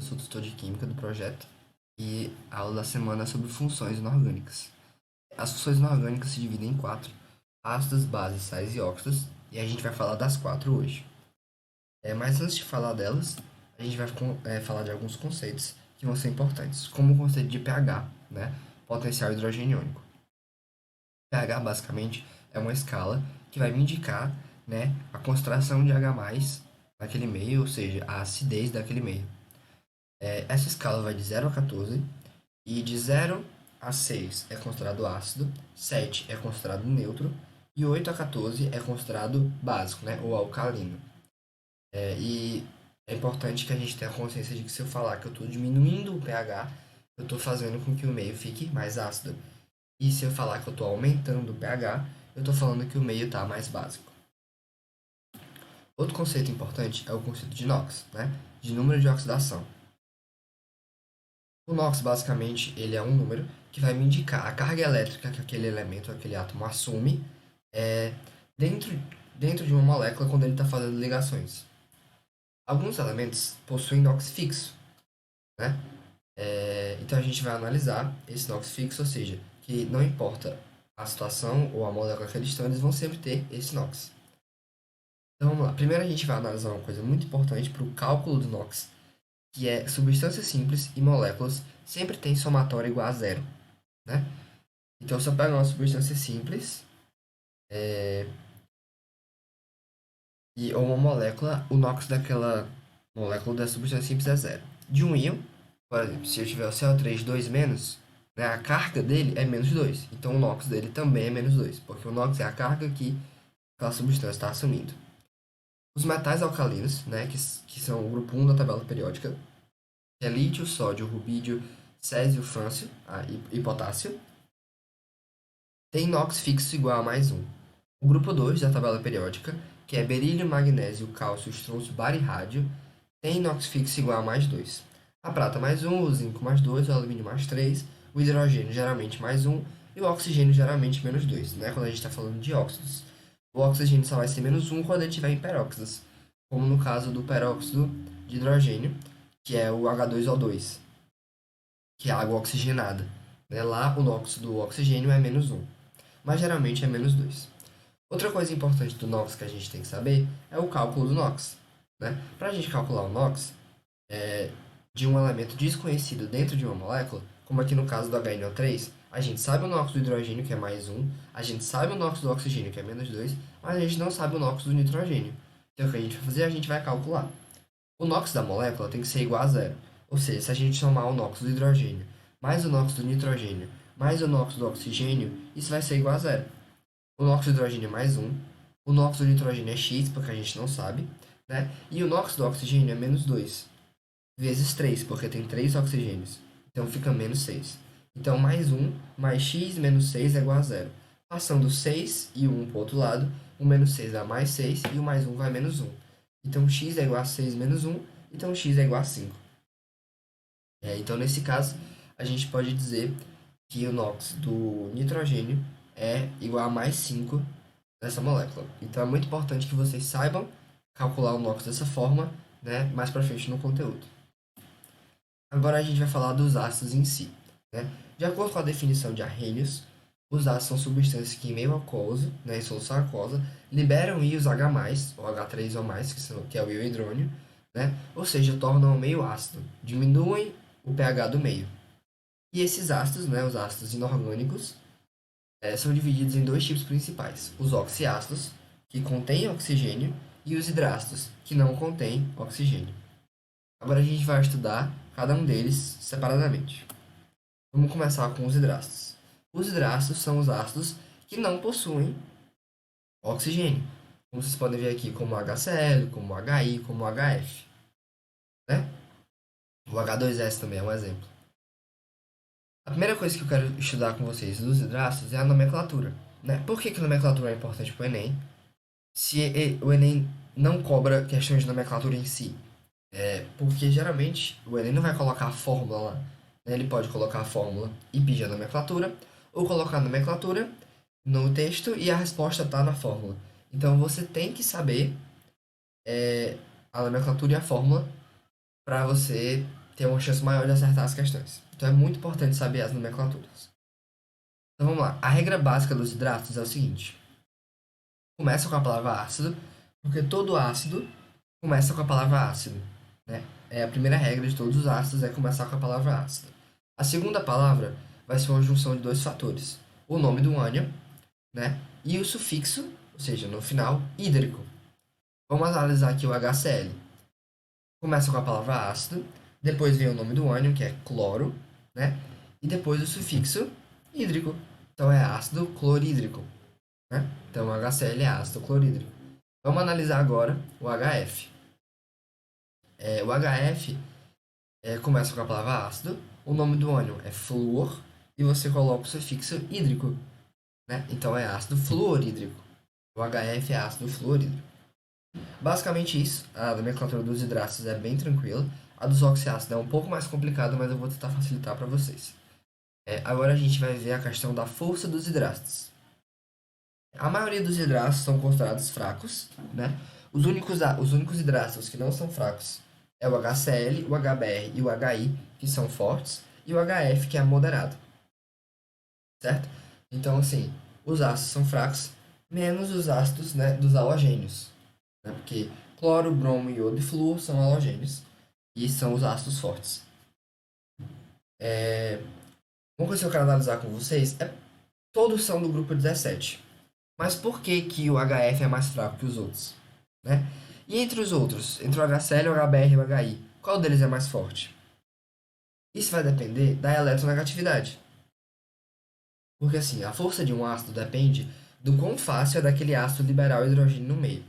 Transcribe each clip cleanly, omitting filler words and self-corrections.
sou tutor de Química do projeto e a aula da semana é sobre funções inorgânicas. As funções inorgânicas se dividem em quatro: ácidos, bases, sais e óxidos, e a gente vai falar das quatro hoje. Mas antes de falar delas, a gente vai falar de alguns conceitos que vão ser importantes, como o conceito de pH, né? Potencial hidrogênio iônico. pH, basicamente, é uma escala que vai me indicar, né, a concentração de H+, naquele meio, ou seja, a acidez daquele meio. Essa escala vai de 0 a 14, e de 0 a 6 é considerado ácido, 7 é considerado neutro, e 8 a 14 é considerado básico, né, ou alcalino. E é importante que a gente tenha consciência de que se eu falar que eu estou diminuindo o pH, eu estou fazendo com que o meio fique mais ácido. E se eu falar que eu estou aumentando o pH, eu estou falando que o meio está mais básico. Outro conceito importante é o conceito de NOx, né? De número de oxidação. O NOx, basicamente, ele é um número que vai me indicar a carga elétrica que aquele elemento, aquele átomo assume dentro, dentro de uma molécula quando ele está fazendo ligações. Alguns elementos possuem NOx fixo, né? Então a gente vai analisar esse NOx fixo, ou seja, que não importa a situação ou a molécula que eles estão, eles vão sempre ter esse NOx. Então vamos lá. Primeiro a gente vai analisar uma coisa muito importante para o cálculo do NOx, que é substâncias simples e moléculas sempre têm somatório igual a zero, né? Então se eu pego uma substância simples ou uma molécula, o NOx daquela molécula da substância simples é zero. De um íon, por exemplo, se eu tiver o CO3 2-, né, a carga dele é -2. Então o NOx dele também é -2, porque o NOx é a carga que aquela substância está assumindo. Os metais alcalinos, né, que são o grupo 1 da tabela periódica, que é lítio, sódio, rubídio, césio, frâncio e potássio, tem NOx fixo igual a +1. O grupo 2 da tabela periódica, que é berílio, magnésio, cálcio, estrôncio, bário e rádio, tem NOx fixo igual a +2. A prata +1, o zinco +2, o alumínio +3, o hidrogênio geralmente +1 e o oxigênio geralmente -2, né? Quando a gente está falando de óxidos. O oxigênio só vai ser -1 quando ele estiver em peróxidos, como no caso do peróxido de hidrogênio, que é o H2O2, que é água oxigenada. Né? Lá o NOx do oxigênio é -1, mas geralmente é -2. Outra coisa importante do NOx que a gente tem que saber é o cálculo do NOx. Né? Para a gente calcular o NOx de um elemento desconhecido dentro de uma molécula, como aqui no caso do HNO3, a gente sabe o NOx do hidrogênio, que é +1, a gente sabe o NOx do oxigênio, que é -2, mas a gente não sabe o NOx do nitrogênio. Então o que a gente vai fazer? A gente vai calcular. O NOx da molécula tem que ser igual a zero. Ou seja, se a gente somar o NOx do hidrogênio mais o NOx do nitrogênio mais o NOx do oxigênio, isso vai ser igual a zero. O NOx do hidrogênio é +1, o NOx do nitrogênio é X, porque a gente não sabe, né? E o NOx do oxigênio é -2, vezes 3, porque tem 3 oxigênios. Então fica -6. Então +1 mais X menos 6 é igual a zero. Passando 6 e 1 para o outro lado, o -6 dá +6 e o +1 vai -1. Então x é igual a 6 menos 1, então x é igual a 5. Então, nesse caso, a gente pode dizer que o NOx do nitrogênio é igual a +5 nessa molécula. Então, é muito importante que vocês saibam calcular o NOx dessa forma, né, mais para frente no conteúdo. Agora a gente vai falar dos ácidos em si. Né? De acordo com a definição de Arrhenius, os ácidos são substâncias que, em meio aquoso, né, em solução aquosa, liberam íons H+, ou H3O+, que é o íon hidrônio, né? Ou seja, tornam o meio ácido, diminuem o pH do meio. E esses ácidos, né, os ácidos inorgânicos, são divididos em dois tipos principais: os oxiácidos, que contêm oxigênio, e os hidrácidos, que não contêm oxigênio. Agora a gente vai estudar cada um deles separadamente. Vamos começar com os hidrácidos. Os hidrácidos são os ácidos que não possuem oxigênio, como vocês podem ver aqui, como HCl, como HI, como HF. Né? O H2S também é um exemplo. A primeira coisa que eu quero estudar com vocês dos hidrácidos é a nomenclatura. Né? Por que a nomenclatura é importante para o Enem? Se o Enem não cobra questões de nomenclatura em si. Porque geralmente o Enem não vai colocar a fórmula lá. Né? Ele pode colocar a fórmula e pedir a nomenclatura, ou colocar a nomenclatura no texto e a resposta está na fórmula. Então você tem que saber a nomenclatura e a fórmula para você tem uma chance maior de acertar as questões. Então é muito importante saber as nomenclaturas. Então vamos lá. A regra básica dos hidratos é o seguinte. Começa com a palavra ácido, porque todo ácido começa com a palavra ácido, né? É a primeira regra de todos os ácidos é começar com a palavra ácido. A segunda palavra vai ser uma junção de dois fatores. O nome do ânion, né? E o sufixo, ou seja, no final, hídrico. Vamos analisar aqui o HCl. Começa com a palavra ácido, depois vem o nome do ânion, que é cloro, né? E depois o sufixo hídrico. Então é ácido clorídrico, né? Então o HCl é ácido clorídrico. Vamos analisar agora o HF. O HF começa com a palavra ácido, o nome do ânion é flúor e você coloca o sufixo hídrico, né? Então é ácido fluorídrico. O HF é ácido fluorídrico. Basicamente isso, a nomenclatura dos hidratos é bem tranquila. A dos oxiácidos é um pouco mais complicada, mas eu vou tentar facilitar para vocês. Agora a gente vai ver a questão da força dos hidratos. A maioria dos hidratos são considerados fracos, né? Os únicos hidratos que não são fracos é o HCl, o HBr e o HI, que são fortes, e o HF, que é moderado. Certo? Então, assim, os ácidos são fracos, menos os ácidos, né, dos halogênios. Né? Porque cloro, bromo, iodo e flúor são halogênios e são os ácidos fortes. Uma coisa que eu quero analisar com vocês é todos são do grupo 17. Mas por que que o HF é mais fraco que os outros? Né? E entre os outros, entre o HCl, o HBr e o HI, qual deles é mais forte? Isso vai depender da eletronegatividade. Porque assim, a força de um ácido depende do quão fácil é daquele ácido liberar o hidrogênio no meio.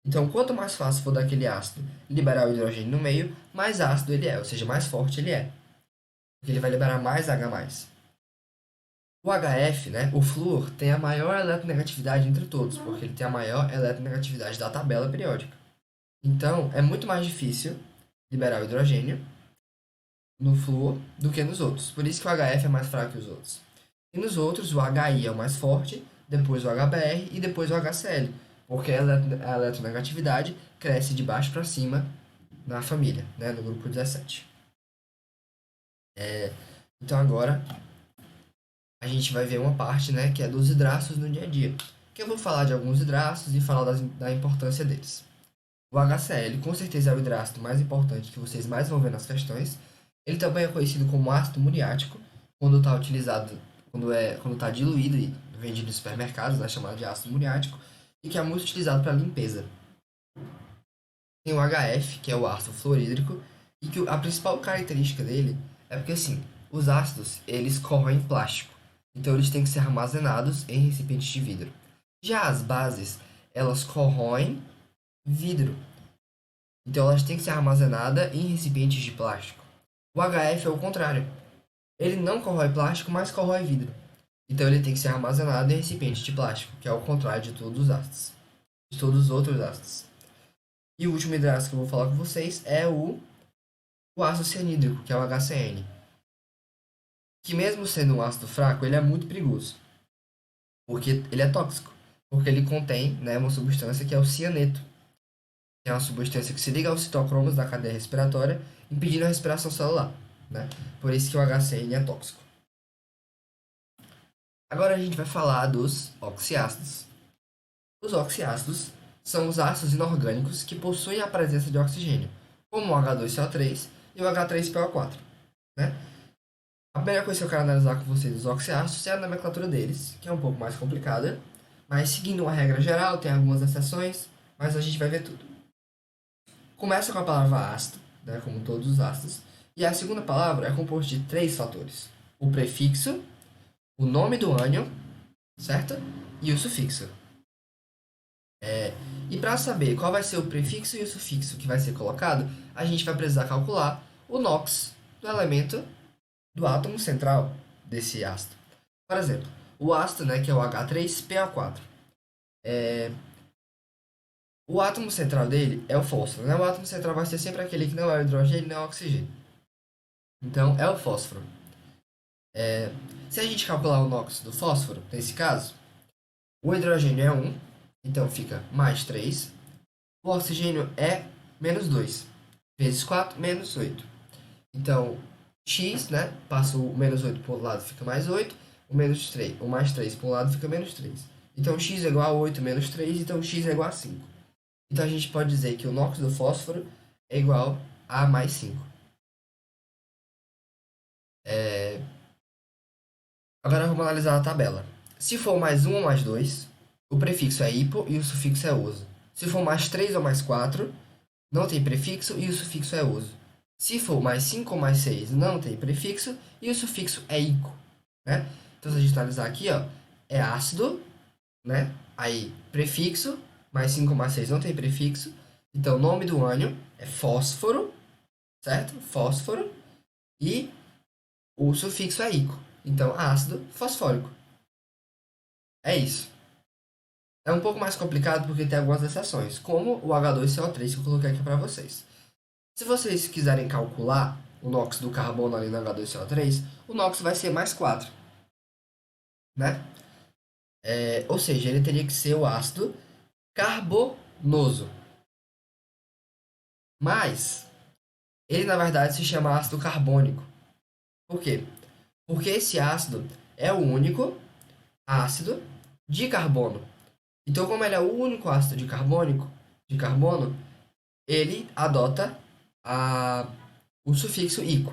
Então, quanto mais fácil for daquele ácido liberar o hidrogênio no meio, mais ácido ele é, ou seja, mais forte ele é. Porque ele vai liberar mais H+. O HF, né, o flúor, tem a maior eletronegatividade entre todos, porque ele tem a maior eletronegatividade da tabela periódica. Então, é muito mais difícil liberar o hidrogênio no flúor do que nos outros. Por isso que o HF é mais fraco que os outros. E nos outros, o HI é o mais forte, depois o HBr e depois o HCl, porque a eletronegatividade cresce de baixo para cima na família, né, no grupo 17. Então agora a gente vai ver uma parte, né, que é dos hidratos no dia a dia. Que eu vou falar de alguns hidratos e falar da importância deles. O HCl com certeza é o hidrato mais importante que vocês mais vão ver nas questões. Ele também é conhecido como ácido muriático, quando está utilizado, quando está diluído e vendido nos supermercados, é chamado de ácido muriático, e que é muito utilizado para limpeza. Tem o HF, que é o ácido fluorídrico, e que a principal característica dele é porque, assim, os ácidos, eles corroem plástico, então eles têm que ser armazenados em recipientes de vidro. Já as bases, elas corroem vidro, então elas têm que ser armazenadas em recipientes de plástico. O HF é o contrário. Ele não corrói plástico, mas corrói vidro. Então ele tem que ser armazenado em recipiente de plástico, que é o contrário de todos os ácidos. De todos os outros ácidos. E o último hidrato que eu vou falar com vocês é o ácido cianídrico, que é o HCN. Que mesmo sendo um ácido fraco, ele é muito perigoso. Porque ele é tóxico. Porque ele contém, né, uma substância que é o cianeto. Que é uma substância que se liga aos citocromos da cadeia respiratória, impedindo a respiração celular. Né? Por isso que o HCN é tóxico. Agora a gente vai falar dos oxiácidos. Os oxiácidos são os ácidos inorgânicos que possuem a presença de oxigênio, como o H2CO3 e o H3PO4. Né? A primeira coisa que eu quero analisar com vocês dos oxiácidos é a nomenclatura deles, que é um pouco mais complicada, mas seguindo uma regra geral, tem algumas exceções, mas a gente vai ver tudo. Começa com a palavra ácido, né, como todos os ácidos, e a segunda palavra é composta de 3 fatores: o prefixo, o nome do ânion, certo? E o sufixo. E para saber qual vai ser o prefixo e o sufixo que vai ser colocado, a gente vai precisar calcular o NOx do elemento do átomo central desse ácido. Por exemplo, o ácido, né, que é o H3PO4. O átomo central dele é o fósforo. Né? O átomo central vai ser sempre aquele que não é o hidrogênio nem o oxigênio. Então, é o fósforo. Se a gente calcular o NOx do fósforo, nesse caso, o hidrogênio é 1, então fica mais 3. O oxigênio é menos 2. Vezes 4, menos 8. Então, x, né? Passa o menos 8 para o lado, fica mais 8. O mais 3 para o lado fica menos 3. Então, x é igual a 8 menos 3, então x é igual a 5. Então, a gente pode dizer que o NOx do fósforo é igual a mais 5. Agora vamos analisar a tabela. Se for mais 1 ou mais 2, o prefixo é hipo e o sufixo é oso. Se for mais 3 ou mais 4, não tem prefixo e o sufixo é oso. Se for mais 5 ou mais 6, não tem prefixo e o sufixo é ico, né? Então, se a gente analisar aqui, ó, é ácido, né? Aí, prefixo, mais 5 ou mais 6 não tem prefixo. Então, o nome do ânion é fósforo, certo? Fósforo. E o sufixo é ico. Então, ácido fosfórico. É isso. É um pouco mais complicado porque tem algumas exceções, como o H2CO3 que eu coloquei aqui para vocês. Se vocês quiserem calcular o NOx do carbono ali no H2CO3, o NOx vai ser mais 4, né? Ou seja, ele teria que ser o ácido carbonoso. Mas, ele na verdade se chama ácido carbônico. Por quê? Porque esse ácido é o único ácido de carbono. Então, como ele é o único ácido de carbono, ele adota o sufixo ico,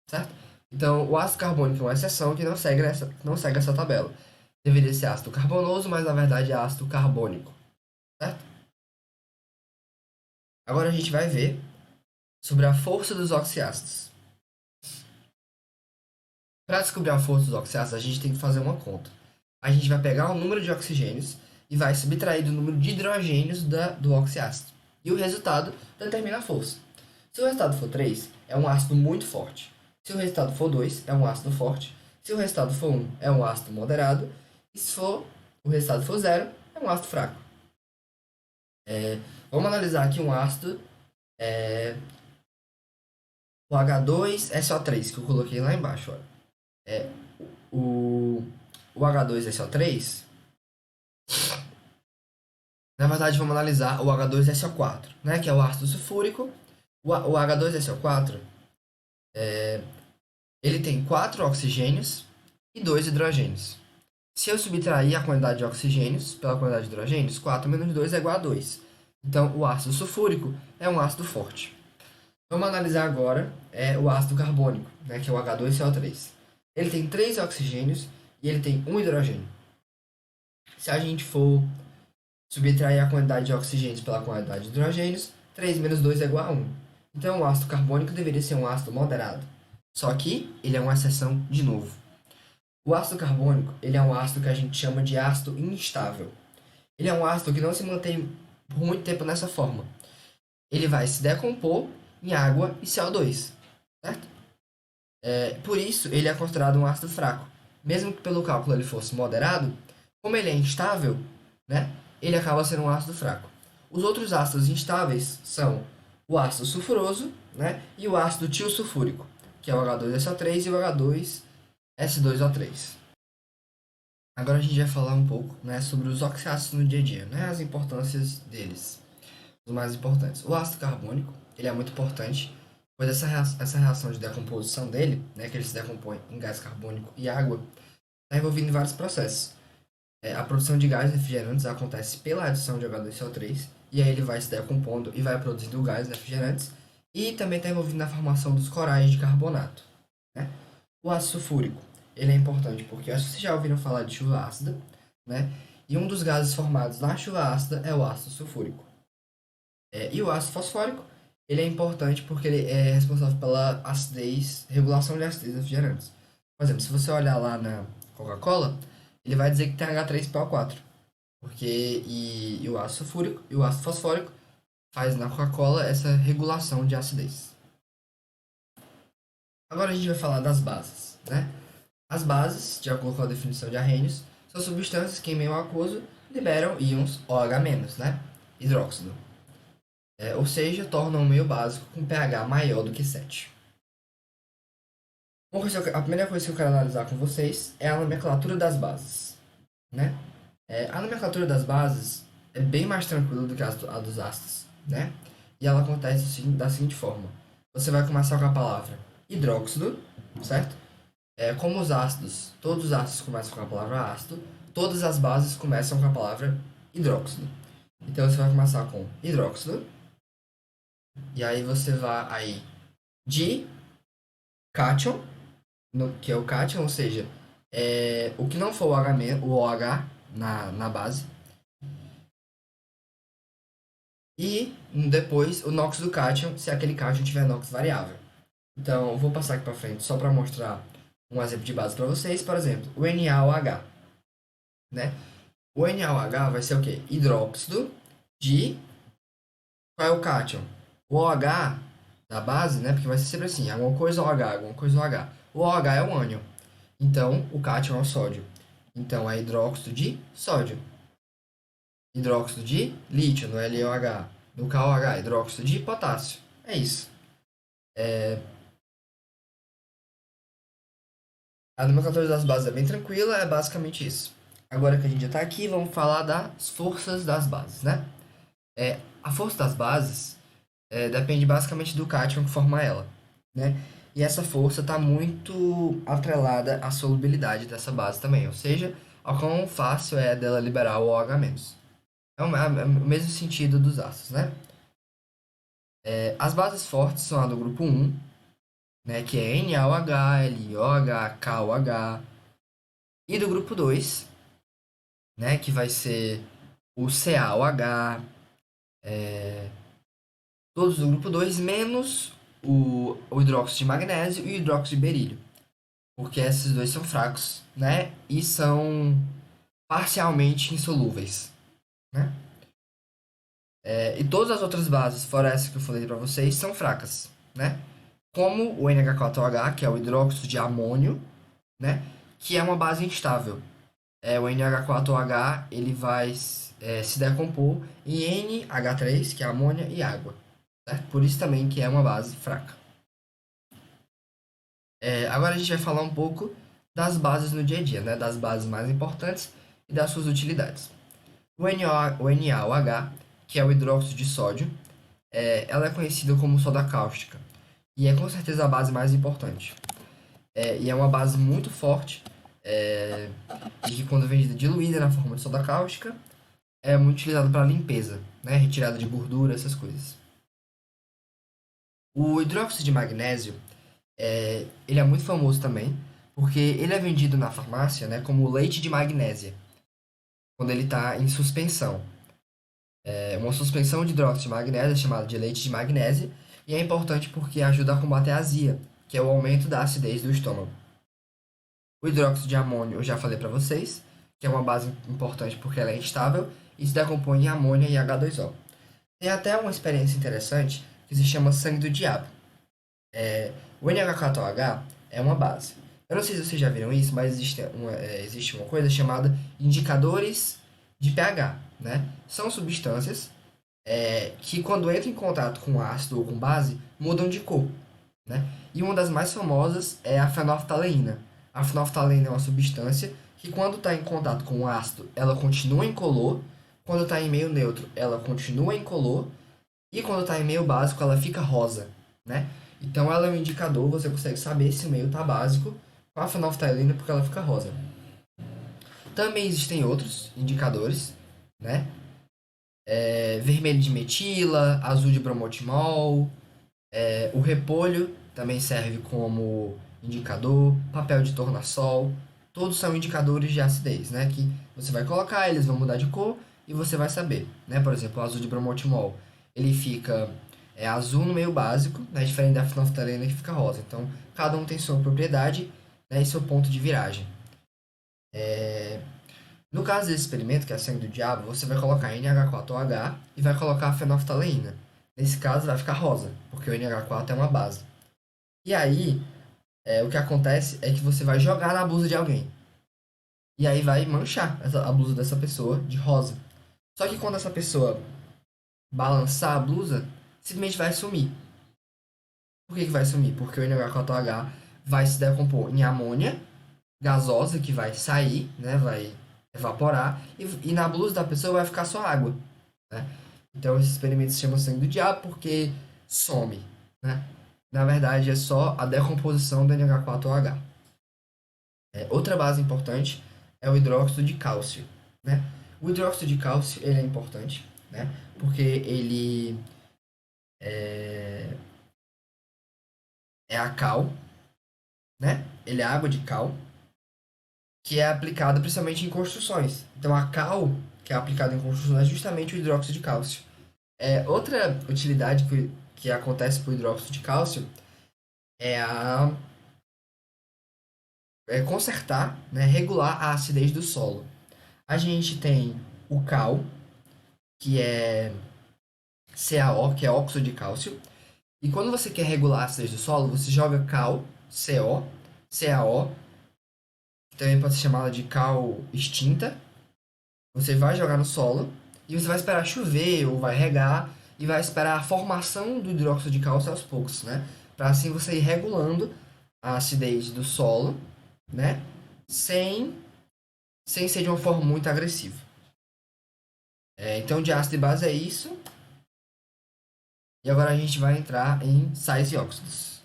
certo? Então, o ácido carbônico é uma exceção que não segue essa tabela. Deveria ser ácido carbonoso, mas na verdade é ácido carbônico, certo? Agora a gente vai ver sobre a força dos oxiácidos. Para descobrir a força dos oxiácidos, a gente tem que fazer uma conta. A gente vai pegar o número de oxigênios e vai subtrair do número de hidrogênios do oxiácido. E o resultado determina a força. Se o resultado for 3, é um ácido muito forte. Se o resultado for 2, é um ácido forte. Se o resultado for 1, é um ácido moderado. E se o resultado for 0, é um ácido fraco. Vamos analisar aqui um ácido, o H2SO3, que eu coloquei lá embaixo. Olha. O, o H2SO3, na verdade, vamos analisar o H2SO4, né, que é o ácido sulfúrico. O H2SO4, ele tem 4 oxigênios e 2 hidrogênios. Se eu subtrair a quantidade de oxigênios pela quantidade de hidrogênios, 4 menos 2 é igual a 2. Então, o ácido sulfúrico é um ácido forte. Vamos analisar agora o ácido carbônico, né, que é o H2CO3. Ele tem 3 oxigênios e ele tem 1 hidrogênio. Se a gente for subtrair a quantidade de oxigênios pela quantidade de hidrogênios, 3 menos 2 é igual a 1. Então, o ácido carbônico deveria ser um ácido moderado. Só que ele é uma exceção de novo. O ácido carbônico, ele é um ácido que a gente chama de ácido instável. Ele é um ácido que não se mantém por muito tempo nessa forma. Ele vai se decompor em água e CO2, certo? Por isso, ele é considerado um ácido fraco. Mesmo que pelo cálculo ele fosse moderado, como ele é instável, né, ele acaba sendo um ácido fraco. Os outros ácidos instáveis são o ácido sulfuroso, né, e o ácido tiosulfúrico, que é o H2SO3 e o H2S2O3. Agora a gente vai falar um pouco, né, sobre os oxiácidos no dia a dia, né, as importâncias deles, os mais importantes. O ácido carbônico, ele é muito importante, pois essa reação de decomposição dele, né, que ele se decompõe em gás carbônico e água, está envolvido em vários processos. A produção de gases refrigerantes acontece pela adição de H2CO3, e aí ele vai se decompondo e vai produzindo gases refrigerantes, e também está envolvido na formação dos corais de carbonato, né? O ácido sulfúrico, ele é importante porque acho que vocês já ouviram falar de chuva ácida, né? E um dos gases formados na chuva ácida é o ácido sulfúrico. E o ácido fosfórico, ele é importante porque ele é responsável pela acidez, regulação de acidez dos refrigerantes. Por exemplo, se você olhar lá na Coca-Cola, ele vai dizer que tem H3PO4, porque e o ácido sulfúrico e o ácido fosfórico faz na Coca-Cola essa regulação de acidez. Agora a gente vai falar das bases, né? As bases, de acordo com a definição de Arrhenius, são substâncias que em meio aquoso liberam íons OH-, né? Hidróxido. Ou seja, tornam o meio básico com pH maior do que 7. A primeira coisa que eu quero analisar com vocês é a nomenclatura das bases, né? A nomenclatura das bases é bem mais tranquila do que a dos ácidos, né? E ela acontece da seguinte forma. Você vai começar com a palavra hidróxido, certo? Como os ácidos, todos os ácidos começam com a palavra ácido, todas as bases começam com a palavra hidróxido. Então você vai começar com hidróxido, e aí você vai aí de cátion, que é o cátion, ou seja, o que não for o OH na base. E depois o NOx do cátion, se aquele cátion tiver NOx variável. Então, eu vou passar aqui para frente só para mostrar um exemplo de base para vocês. Por exemplo, o NaOH, né? O NaOH vai ser o quê? Hidróxido de... Qual é o cátion? O OH da base, né? Porque vai ser sempre assim, alguma coisa OH, alguma coisa OH. O OH é o ânion. Então, o cátion é o sódio. Então, é hidróxido de sódio. Hidróxido de lítio no LiOH. No KOH, hidróxido de potássio. É isso. A nomenclatura das bases é bem tranquila, é basicamente isso. Agora que a gente já está aqui, vamos falar das forças das bases, né? A força das bases depende basicamente do cátion que forma ela, né? E essa força está muito atrelada à solubilidade dessa base também, ou seja, ao quão fácil é dela liberar o OH-. É o mesmo sentido dos ácidos, né? As bases fortes são a do grupo 1, né, que é NaOH, LiOH, KOH, e do grupo 2, né, que vai ser o CaOH, todos do grupo 2, menos o hidróxido de magnésio e o hidróxido de berílio, porque esses dois são fracos, né, e são parcialmente insolúveis, né? E todas as outras bases, fora essa que eu falei para vocês, são fracas, né? Como o NH4OH, que é o hidróxido de amônio, né? Que é uma base instável. O NH4OH ele vai se decompor em NH3, que é amônia, e água. Certo? Por isso também que é uma base fraca. Agora a gente vai falar um pouco das bases no dia a dia, né? Das bases mais importantes e das suas utilidades. O NaOH, que é o hidróxido de sódio, ela é conhecida como soda cáustica. E é com certeza a base mais importante. E é uma base muito forte, e que quando vem diluída na forma de soda cáustica, é muito utilizada para limpeza, né? Retirada de gordura, essas coisas. O hidróxido de magnésio, ele é muito famoso também, porque ele é vendido na farmácia, né, como leite de magnésia, quando ele está em suspensão. Uma suspensão de hidróxido de magnésio é chamada de leite de magnésia, e é importante porque ajuda a combater a azia, que é o aumento da acidez do estômago. O hidróxido de amônio eu já falei para vocês, que é uma base importante porque ela é instável e se decompõe em amônia e H2O. Tem até uma experiência interessante que se chama sangue do diabo. O NH4OH é uma base. Eu não sei se vocês já viram isso, mas existe uma coisa chamada indicadores de pH, né? São substâncias que quando entram em contato com ácido ou com base, mudam de cor, né? E uma das mais famosas é a fenolftaleína. A fenolftaleína é uma substância que quando está em contato com o ácido, ela continua incolor, quando está em meio neutro, ela continua incolor, e quando está em meio básico, ela fica rosa, né? Então ela é um indicador, você consegue saber se o meio está básico com a fenolftaleína porque ela fica rosa. Também existem outros indicadores, né? Vermelho de metila, azul de bromotimol, o repolho também serve como indicador, papel de tornassol, todos são indicadores de acidez, né? Que você vai colocar, eles vão mudar de cor e você vai saber, né? Por exemplo, o azul de bromotimol, ele fica azul no meio básico, né? Diferente da fenolftaleína que fica rosa. Então, cada um tem sua propriedade, né? E seu ponto de viragem. No caso desse experimento, que é a sangue do diabo, você vai colocar NH4OH e vai colocar a fenolftaleína. Nesse caso, vai ficar rosa, porque o NH4 é uma base. E aí, o que acontece é que você vai jogar na blusa de alguém. E aí vai manchar a blusa dessa pessoa de rosa. Só que quando essa pessoa balançar a blusa, simplesmente vai sumir. Por que vai sumir? Porque o NH4OH vai se decompor em amônia gasosa, que vai sair, né? Vai evaporar. E na blusa da pessoa vai ficar só água, né? Então esse experimento se chama sangue do diabo porque some, né? na verdade, é só a decomposição do NH4OH. Outra base importante é o hidróxido de cálcio, né? O hidróxido de cálcio, ele é importante, né? Porque ele é a cal, né? Ele é água de cal, que é aplicada principalmente em construções. Então, a cal, que é aplicada em construções, é justamente o hidróxido de cálcio. Outra utilidade que acontece para o hidróxido de cálcio é a consertar, né, regular a acidez do solo. A gente tem o cal, que é CaO, que é óxido de cálcio. E quando você quer regular a acidez do solo, você joga cal, CO, CaO, que também pode ser chamada de cal extinta. Você vai jogar no solo e você vai esperar chover ou vai regar e vai esperar a formação do hidróxido de cálcio aos poucos, né? Para assim você ir regulando a acidez do solo, né? Sem ser de uma forma muito agressiva. Então, de ácido e base é isso. E agora a gente vai entrar em sais e óxidos.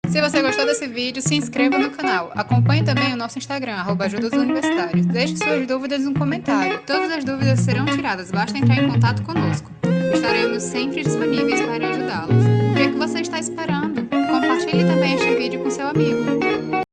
Se você gostou desse vídeo, se inscreva no canal. Acompanhe também o nosso Instagram, @ajuda dos universitários. Deixe suas dúvidas no comentário. Todas as dúvidas serão tiradas, basta entrar em contato conosco. Estaremos sempre disponíveis para ajudá-los.